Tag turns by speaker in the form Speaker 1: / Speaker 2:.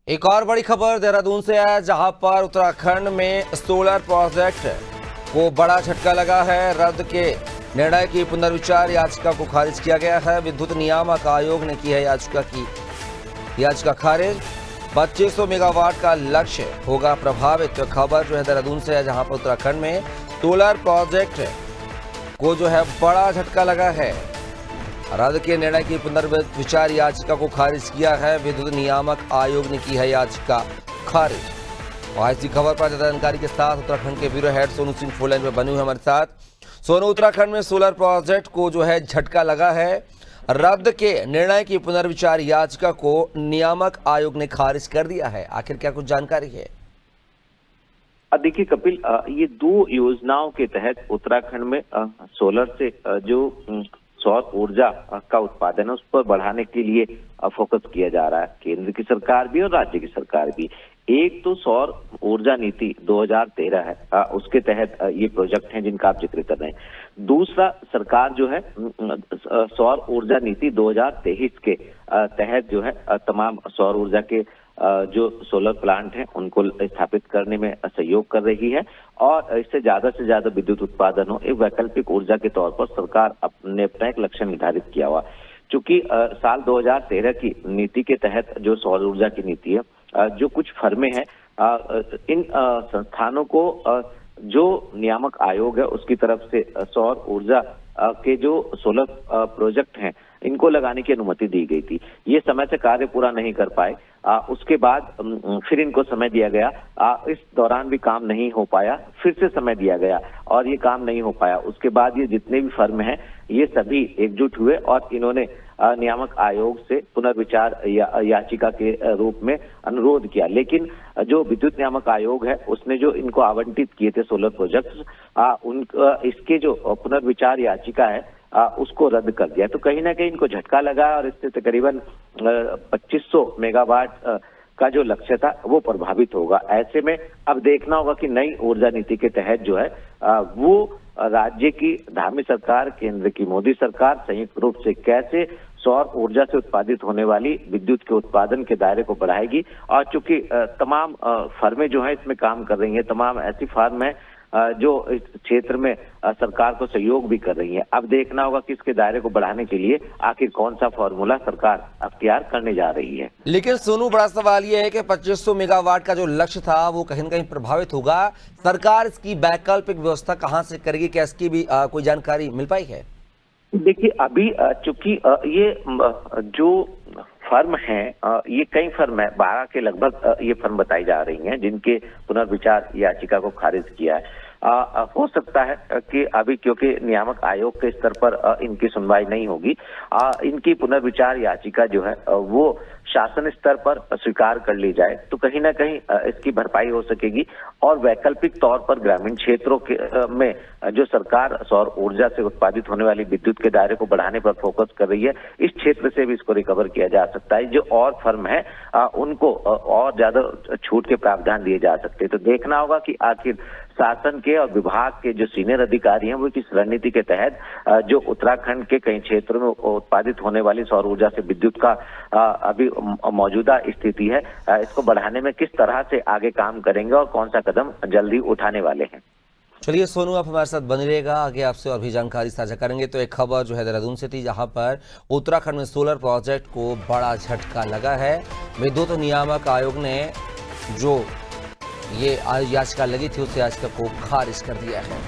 Speaker 1: एक और बड़ी खबर देहरादून से है, जहां पर उत्तराखंड में सोलर प्रोजेक्ट को बड़ा झटका लगा है। रद्द के निर्णय की पुनर्विचार याचिका को खारिज किया गया है। विद्युत नियामक आयोग ने की है याचिका खारिज। 2500 मेगावाट का लक्ष्य होगा प्रभावित। खबर जो है देहरादून से है, जहां पर उत्तराखंड में सोलर प्रोजेक्ट को जो है बड़ा झटका लगा है। रद्द के निर्णय की पुनर्विचार याचिका को खारिज किया है। विद्युत नियामक आयोग ने की है याचिका खारिज। और ऐसी खबर पर ज्यादा जानकारी के साथ उत्तराखंड के bureau head Sonu Singh phone line पे बने हुए हमारे साथ। सोनू, उत्तराखंड में सोलर प्रोजेक्ट को जो है झटका लगा है। रद्द के निर्णय की पुनर्विचार याचिका को नियामक आयोग ने खारिज कर दिया है। आखिर क्या कुछ जानकारी है?
Speaker 2: देखिए कपिल, ये दो योजनाओं के तहत उत्तराखंड में सोलर से जो सौर ऊर्जा का उत्पादन है उस पर बढ़ाने के लिए फोकस किया जा रहा है। केंद्र की सरकार भी और राज्य की सरकार भी। एक तो सौर ऊर्जा नीति 2013 है, उसके तहत ये प्रोजेक्ट हैं जिनका आप जिक्र कर रहे हैं। दूसरा, सरकार जो है सौर ऊर्जा नीति 2023 के तहत जो है तमाम सौर ऊर्जा के जो सोलर प्लांट हैं उनको स्थापित करने में सहयोग कर रही है और इससे ज्यादा से ज्यादा विद्युत उत्पादन हो, एक वैकल्पिक ऊर्जा के तौर पर सरकार ने अपना एक लक्ष्य निर्धारित किया हुआ। चूंकि साल 2013 की नीति के तहत जो सौर ऊर्जा की नीति है, जो कुछ फर्में हैं, इन संस्थानों को जो नियामक आयोग है उसकी तरफ से सौर ऊर्जा के जो सोलर प्रोजेक्ट हैं इनको लगाने की अनुमति दी गई थी। ये समय से कार्य पूरा नहीं कर पाए। उसके बाद फिर इनको समय दिया गया। इस दौरान भी काम नहीं हो पाया, फिर से समय दिया गया और ये काम नहीं हो पाया। उसके बाद ये जितने भी फर्म हैं ये सभी एकजुट हुए और इन्होंने नियामक आयोग से पुनर्विचार याचिका के रूप में अनुरोध किया। लेकिन जो विद्युत नियामक आयोग है उसने जो इनको आवंटित किए थे सोलर प्रोजेक्ट्स, इसके जो पुनर्विचार याचिका है उसको रद्द कर दिया। तो कहीं ना कहीं इनको झटका लगा और इससे तकरीबन 2500 मेगावाट का जो लक्ष्य था वो प्रभावित होगा। ऐसे में अब देखना होगा कि नई ऊर्जा नीति के तहत जो है वो राज्य की धामी सरकार, केंद्र की मोदी सरकार संयुक्त रूप से कैसे सौर ऊर्जा से उत्पादित होने वाली विद्युत के उत्पादन के दायरे को बढ़ाएगी। और चूंकि तमाम फर्में जो है इसमें काम कर रही हैं, तमाम ऐसी फर्म है जो इस क्षेत्र में सरकार को सहयोग भी कर रही है। अब देखना होगा कि इसके दायरे को बढ़ाने के लिए आखिर कौन सा फॉर्मूला सरकार अख्तियार करने जा रही है।
Speaker 1: लेकिन सोनू, बड़ा सवाल यह है कि 2500 मेगावाट का जो लक्ष्य था वो कहीं न कहीं प्रभावित होगा। सरकार इसकी वैकल्पिक व्यवस्था कहां से करेगी? क्या इसकी भी कोई जानकारी मिल पाई है?
Speaker 2: देखिए, अभी चूंकि ये जो फर्म है, ये कई फर्म है, 12 के लगभग ये फर्म बताई जा रही हैं जिनके पुनर्विचार याचिका को खारिज किया है। हो सकता है कि अभी क्योंकि नियामक आयोग के स्तर पर इनकी सुनवाई नहीं होगी, इनकी पुनर्विचार याचिका जो है वो शासन स्तर पर स्वीकार कर ली जाए तो कहीं ना कहीं इसकी भरपाई हो सकेगी। और वैकल्पिक तौर पर ग्रामीण क्षेत्रों के में जो सरकार सौर ऊर्जा से उत्पादित होने वाली विद्युत के दायरे को बढ़ाने पर फोकस कर रही है, इस क्षेत्र से भी इसको रिकवर किया जा सकता है। जो और फर्म है उनको और ज्यादा छूट के प्रावधान दिए जा सकते हैं। तो देखना होगा कि आखिर शासन के और विभाग के जो सीनियर अधिकारी हैं वो किस रणनीति के तहत जो उत्तराखंड के कई क्षेत्रों में उत्पादित होने वाली सौर ऊर्जा से विद्युत का अभी मौजूदा स्थिति है, इसको बढ़ाने में किस तरह से आगे काम करेंगे और कौन सा कदम जल्दी उठाने वाले हैं।
Speaker 1: चलिए सोनू, आप हमारे साथ बने रहेगा, आगे आपसे और भी जानकारी साझा करेंगे। तो एक खबर जो है देहरादून से थी, जहां पर उत्तराखंड में सोलर प्रोजेक्ट को बड़ा झटका लगा है। विद्युत नियामक आयोग ने जो ये याचिका लगी थी उस याचिका को खारिज कर दिया है।